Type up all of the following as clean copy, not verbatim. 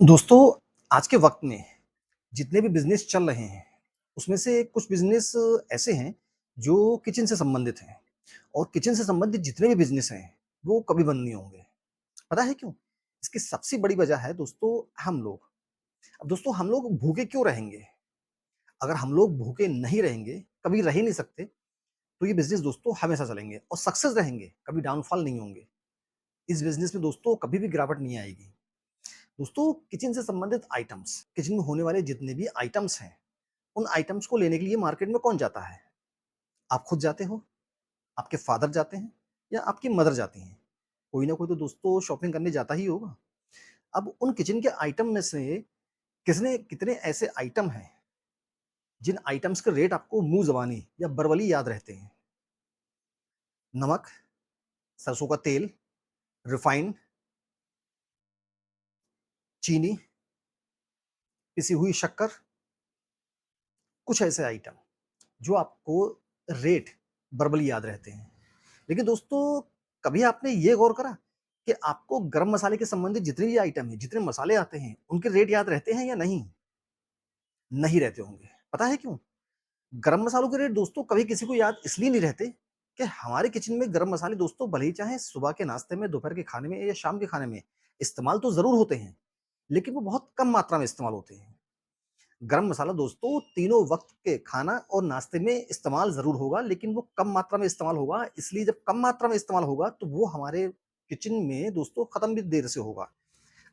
दोस्तों, आज के वक़्त में जितने भी बिज़नेस चल रहे हैं, उसमें से कुछ बिज़नेस ऐसे हैं जो किचन से संबंधित हैं और किचन से संबंधित जितने भी बिज़नेस हैं, वो कभी बंद नहीं होंगे। पता है क्यों? इसकी सबसे बड़ी वजह है दोस्तों हम लोग। अब दोस्तों हम लोग भूखे क्यों रहेंगे? अगर हम लोग भूखे नहीं रहेंगे, कभी रह ही नहीं सकते, तो ये बिज़नेस दोस्तों हमेशा चलेंगे और सक्सेस रहेंगे, कभी डाउनफॉल नहीं होंगे। इस बिज़नेस में दोस्तों कभी भी गिरावट नहीं आएगी। दोस्तों किचन से संबंधित आइटम्स, किचन में होने वाले जितने भी आइटम्स हैं, उन आइटम्स को लेने के लिए मार्केट में कौन जाता है? आप खुद जाते हो, आपके फादर जाते हैं या आपकी मदर जाती हैं। कोई ना कोई तो दोस्तों शॉपिंग करने जाता ही होगा। अब उन किचन के आइटम में से किसने कितने ऐसे आइटम हैं, जिन आइटम्स के रेट आपको मुँह ज़बानी या बरबली याद रहते हैं? नमक, सरसों का तेल, रिफाइंड, चीनी, पिसी हुई शक्कर, कुछ ऐसे आइटम जो आपको रेट बरबली याद रहते हैं। लेकिन दोस्तों, कभी आपने ये गौर करा कि आपको गरम मसाले के संबंधित जितने भी आइटम हैं, जितने मसाले आते हैं, उनके रेट याद रहते हैं या नहीं? नहीं रहते होंगे। पता है क्यों? गरम मसालों के रेट दोस्तों कभी किसी को याद इसलिए नहीं रहते कि हमारे किचन में गरम मसाले दोस्तों भले ही चाहे सुबह के नाश्ते में, दोपहर के खाने में या शाम के खाने में इस्तेमाल तो ज़रूर होते हैं, लेकिन वो बहुत कम मात्रा में इस्तेमाल होते हैं। गरम मसाला दोस्तों तीनों वक़्त के खाना और नाश्ते में इस्तेमाल ज़रूर होगा, लेकिन वो कम मात्रा में इस्तेमाल होगा, इसलिए जब कम मात्रा में इस्तेमाल होगा, तो वो हमारे किचन में दोस्तों खत्म भी देर से होगा।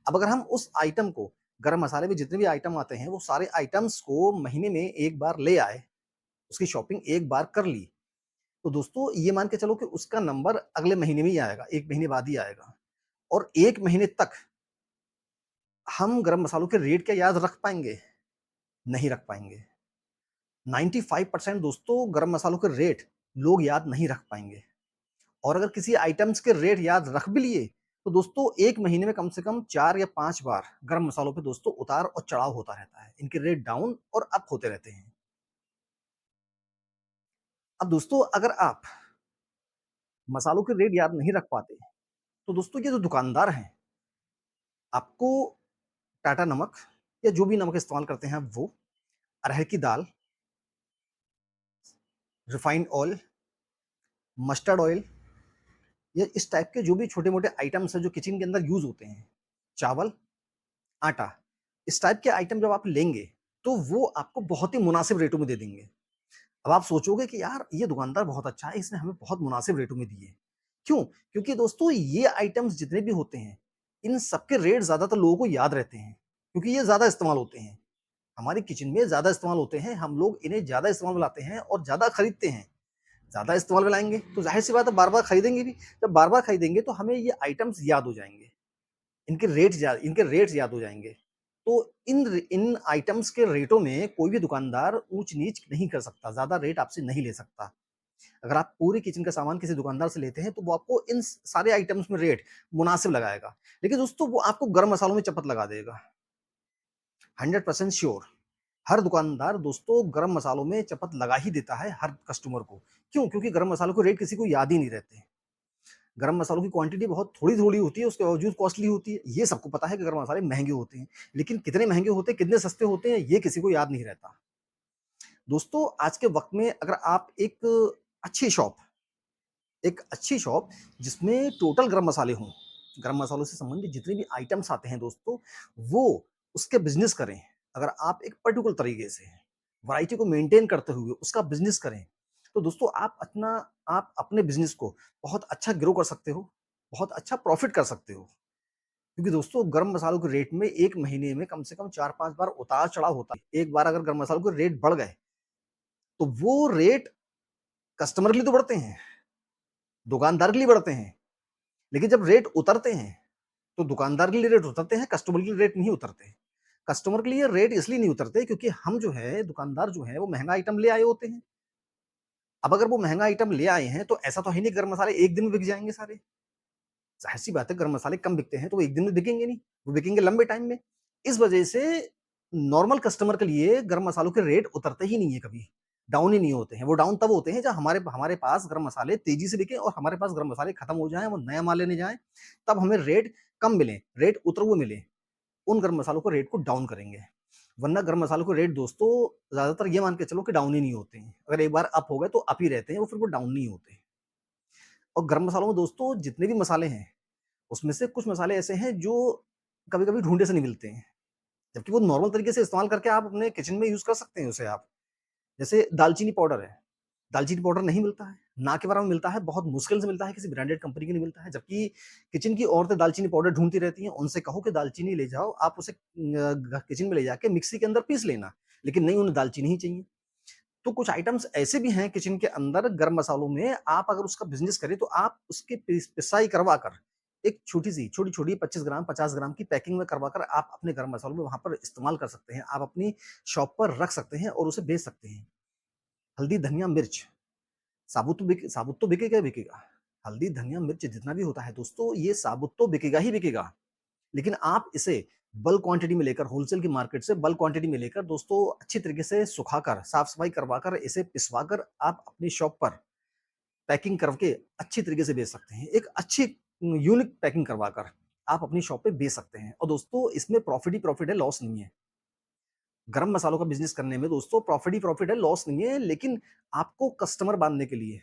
अब अगर हम उस आइटम को गरम मसाले में जितने भी आइटम आते हैं, वो सारे आइटम्स को महीने में 1 बार ले आए, उसकी शॉपिंग 1 बार कर ली, तो दोस्तों ये मान के चलो कि उसका नंबर अगले महीने में ही आएगा, 1 महीने बाद ही आएगा और 1 महीने तक हम गरम मसालों के रेट क्या याद रख पाएँगे? नहीं रख पाएँगे। 95% दोस्तों गरम मसालों के रेट लोग याद नहीं रख पाएँगे और अगर किसी आइटम्स के रेट याद रख भी लिए, तो दोस्तों 1 महीने में कम से कम 4 या 5 बार गरम मसालों पे दोस्तों उतार और चढ़ाव होता रहता है। इनके रेट डाउन और अप होते रहते हैं। अब दोस्तों अगर आप मसालों के रेट याद नहीं रख पाते, तो दोस्तों ये जो दुकानदार हैं, आपको टाटा नमक या जो भी नमक इस्तेमाल करते हैं वो, अरहर की दाल, रिफाइंड ऑयल, मस्टर्ड ऑयल या इस टाइप के जो भी छोटे-मोटे आइटम्स हैं जो किचन के अंदर यूज़ होते हैं, चावल, आटा, इस टाइप के आइटम जब आप लेंगे, तो वो आपको बहुत ही मुनासिब रेटों में दे देंगे। अब आप सोचोगे कि यार ये दुकानदार बहुत अच्छा है, इसने हमें बहुत मुनासिब रेटों में दिए। क्यों? क्योंकि दोस्तों ये आइटम्स जितने भी होते हैं, इन सबके रेट ज़्यादातर लोगों को याद रहते हैं, क्योंकि ये ज़्यादा इस्तेमाल होते हैं। हमारी किचन में ज़्यादा इस्तेमाल होते हैं, हम लोग इन्हें ज़्यादा इस्तेमाल में लाते हैं और ज़्यादा खरीदते हैं। ज़्यादा इस्तेमाल में लाएँगे, तो ज़ाहिर-सी बात है बार-बार खरीदेंगे भी। जब बार-बार खरीदेंगे तो हमें ये आइटम्स याद हो जाएँगे। इनके रेट्स याद हो जाएँगे। तो इन आइटम्स के रेटों में कोई भी दुकानदार ऊँच-नीच नहीं कर सकता, ज़्यादा रेट आपसे नहीं ले सकता। अगर आप पूरे किचन का सामान किसी दुकानदार से लेते हैं, तो वो आपको इन सारे आइटम्स में रेट मुनासिब लगाएगा। लेकिन दोस्तों वो आपको गरम मसालों में चपत लगा देगा, 100% श्योर। हर दुकानदार दोस्तों गरम मसालों में चपत लगा ही देता है हर कस्टमर को। क्यों? क्योंकि गरम मसालों के रेट किसी को याद ही नहीं रहते। गरम मसालों की क्वांटिटी बहुत थोड़ी-थोड़ी होती है, उसके बावजूद कॉस्टली होती है। ये सबको पता है कि गरम मसाले महँगे होते हैं, लेकिन कितने महँगे होते हैं, कितने सस्ते होते हैं, ये किसी को याद नहीं रहता। दोस्तों, आज के वक़्त में अगर आप अच्छी शॉप अच्छी शॉप जिसमें टोटल गरम मसाले हों, गरम मसालों से संबंधित जितने भी आइटम्स आते हैं दोस्तों, वो उसके बिज़नेस करें। अगर आप एक पर्टिकुलर तरीके से वैरायटी को मेंटेन करते हुए उसका बिज़नेस करें, तो दोस्तों आप अपने बिज़नेस को बहुत अच्छा ग्रो कर सकते हो, बहुत अच्छा प्रॉफ़िट कर सकते हो। क्योंकि दोस्तों गरम मसालों के रेट में 1 महीने में कम से कम 4-5 बार उतार-चढ़ाव होता है। एक बार अगर गरम मसालों के रेट बढ़ गए, तो वो रेट कस्टमर के लिए तो बढ़ते हैं, दुकानदार के लिए बढ़ते हैं। लेकिन जब रेट उतरते हैं, तो दुकानदार के लिए रेट उतरते हैं, कस्टमर के लिए रेट नहीं उतरते। कस्टमर के लिए रेट इसलिए नहीं उतरते क्योंकि हम जो है दुकानदार जो है वो महँगा आइटम ले आए होते हैं। अब अगर वो महँगा आइटम ले आए हैं, तो ऐसा तो है नहीं गरम मसाले एक दिन में बिक जाएँगे सारे। ज़ाहिर-सी बात है गरम मसाले कम बिकते हैं, तो वो एक दिन में बिकेंगे नहीं, वो बिकेंगे लंबे टाइम में। इस वजह से नॉर्मल कस्टमर के लिए गरम मसालों के रेट उतरते ही नहीं है कभी, डाउन ही नहीं होते हैं। वो डाउन तब होते हैं जब हमारे हमारे पास गरम मसाले तेज़ी से बिकें और हमारे पास गरम मसाले खत्म हो जाएँ, वो नया माल लेने जाएँ, तब हमें रेट कम मिलें, रेट उतरे हुए मिलें। उन गरम मसालों को रेट को डाउन करेंगे। वरना गरम मसालों के रेट दोस्तों ज़्यादातर ये मान के चलो कि डाउन ही नहीं होते हैं। अगर एक बार अप हो गए तो अप ही रहते हैं, वो फिर वो डाउन नहीं होते। और गरम मसालों में दोस्तों जितने भी मसाले हैं, उसमें से कुछ मसाले ऐसे हैं जो कभी-कभी ढूँढे से नहीं मिलते हैं। जबकि वो नॉर्मल तरीके से इस्तेमाल करके आप अपने किचन में यूज़ कर सकते हैं उसे आप। जैसे दालचीनी पाउडर है, दालचीनी पाउडर नहीं मिलता है, ना के बराबर मिलता है, बहुत मुश्किल से मिलता है, किसी ब्रांडेड कंपनी के नहीं मिलता है। जबकि किचन की औरतें दालचीनी पाउडर ढूँढती रहती हैं, उनसे कहो कि दालचीनी ले जाओ, आप उसे किचन में ले जाके मिक्सी के अंदर पीस लेना। लेकिन नहीं, उन्हें दालचीनी ही चाहिए। तो कुछ आइटम्स ऐसे भी हैं किचन के अंदर गरम मसालों में, आप अगर उसका बिज़नेस करें तो आप उसकी पिसाई करवा कर, एक छोटी-सी, छोटी-छोटी 25 ग्राम, 50 ग्राम की पैकिंग में करवा कर आप अपने गरम मसालों में वहाँ पर इस्तेमाल कर सकते हैं। आप अपनी शॉप पर रख सकते हैं और उसे बेच सकते हैं। हल्दी, धनिया, मिर्च, साबुत तो बिकेगा ही बिकेगा। हल्दी, धनिया, मिर्च जितना भी होता है दोस्तों, ये साबुत तो बिकेगा ही बिकेगा। लेकिन आप इसे बल्क क्वांटिटी में लेकर, होलसेल की मार्केट से बल्क क्वांटिटी में लेकर दोस्तों अच्छी तरीके से सुखाकर, साफ-सफाई करवाकर, इसे पिसवाकर आप अपनी शॉप पर पैकिंग करके अच्छी तरीके से बेच सकते हैं। एक अच्छी यूनिक पैकिंग करवाकर आप अपनी शॉप पे बेच सकते हैं। और दोस्तों इसमें प्रॉफिट ही प्रॉफिट है, लॉस नहीं है। गरम मसालों का बिज़नेस करने में दोस्तों प्रॉफिट ही प्रॉफिट है, लॉस नहीं है। लेकिन आपको कस्टमर बाँधने के लिए,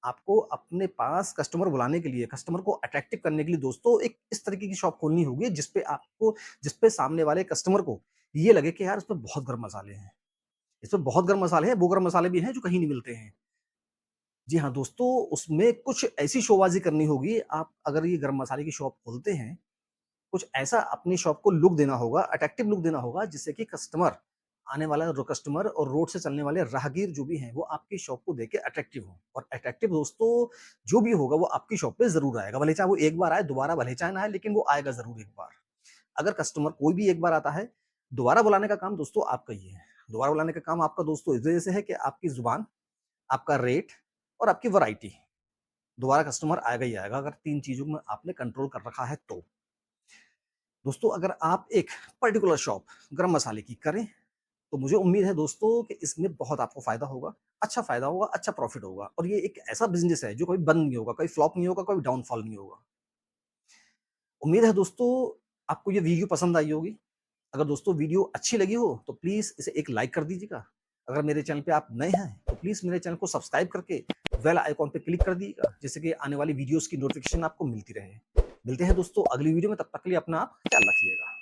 आपको अपने पास कस्टमर बुलाने के लिए, कस्टमर को अट्रैक्टिव करने के लिए दोस्तों एक इस तरीके की शॉप खोलनी होगी जिस पे सामने वाले कस्टमर को ये लगे कि यार इसमें बहुत गरम मसाले हैं। इसमें बहुत गरम मसाले हैं, वो गरम मसाले भी हैं जो कहीं नहीं मिलते हैं। जी हाँ, दोस्तों उसमें कुछ ऐसी शोबाज़ी करनी होगी, आप अगर ये गरम मसाले की शॉप खोलते हैं, कुछ ऐसा अपनी शॉप को लुक देना होगा, अट्रैक्टिव लुक देना होगा जिससे कि कस्टमर, आने वाला कस्टमर और रोड से चलने वाले राहगीर जो भी हैं, वो आपकी शॉप को देख के अट्रैक्टिव हों। और अट्रैक्टिव दोस्तों जो भी होगा वो आपकी शॉप पे ज़रूर आएगा। भले चाहे वो एक बार आए, दोबारा भले चाहे ना आए, लेकिन वो आएगा ज़रूर एक बार। अगर कस्टमर कोई भी एक बार आता है, दोबारा बुलाने का काम दोस्तों आपका ही है। दोबारा बुलाने का काम आपका दोस्तों इस वजह से है कि आपकी ज़ुबान, आपका रेट और आपकी वैरायटी, दोबारा कस्टमर आएगा ही आएगा अगर 3 चीज़ों में आपने कंट्रोल कर रखा है तो। दोस्तों अगर आप एक पर्टिकुलर शॉप गरम मसाले की करें, तो मुझे उम्मीद है दोस्तों कि इसमें बहुत आपको फ़ायदा होगा, अच्छा प्रॉफ़िट होगा और ये एक ऐसा बिज़नेस है जो कभी बंद नहीं होगा, कभी फ्लॉप नहीं होगा, कभी डाउनफॉल नहीं होगा। उम्मीद है दोस्तों आपको ये वीडियो पसंद आई होगी। अगर दोस्तों वीडियो अच्छी लगी हो तो प्लीज़ इसे एक लाइक कर दीजिएगा। अगर मेरे चैनल पे आप नए हैं तो प्लीज़ मेरे चैनल को सब्सक्राइब करके बेल आइकॉन पे क्लिक कर दीजिएगा जिससे कि आने वाली वीडियोज़ की नोटिफ़िकेशन आपको मिलती रहे। मिलते हैं दोस्तों अगली वीडियो में, तब तक के लिए अपना आप ख्याल रखिएगा।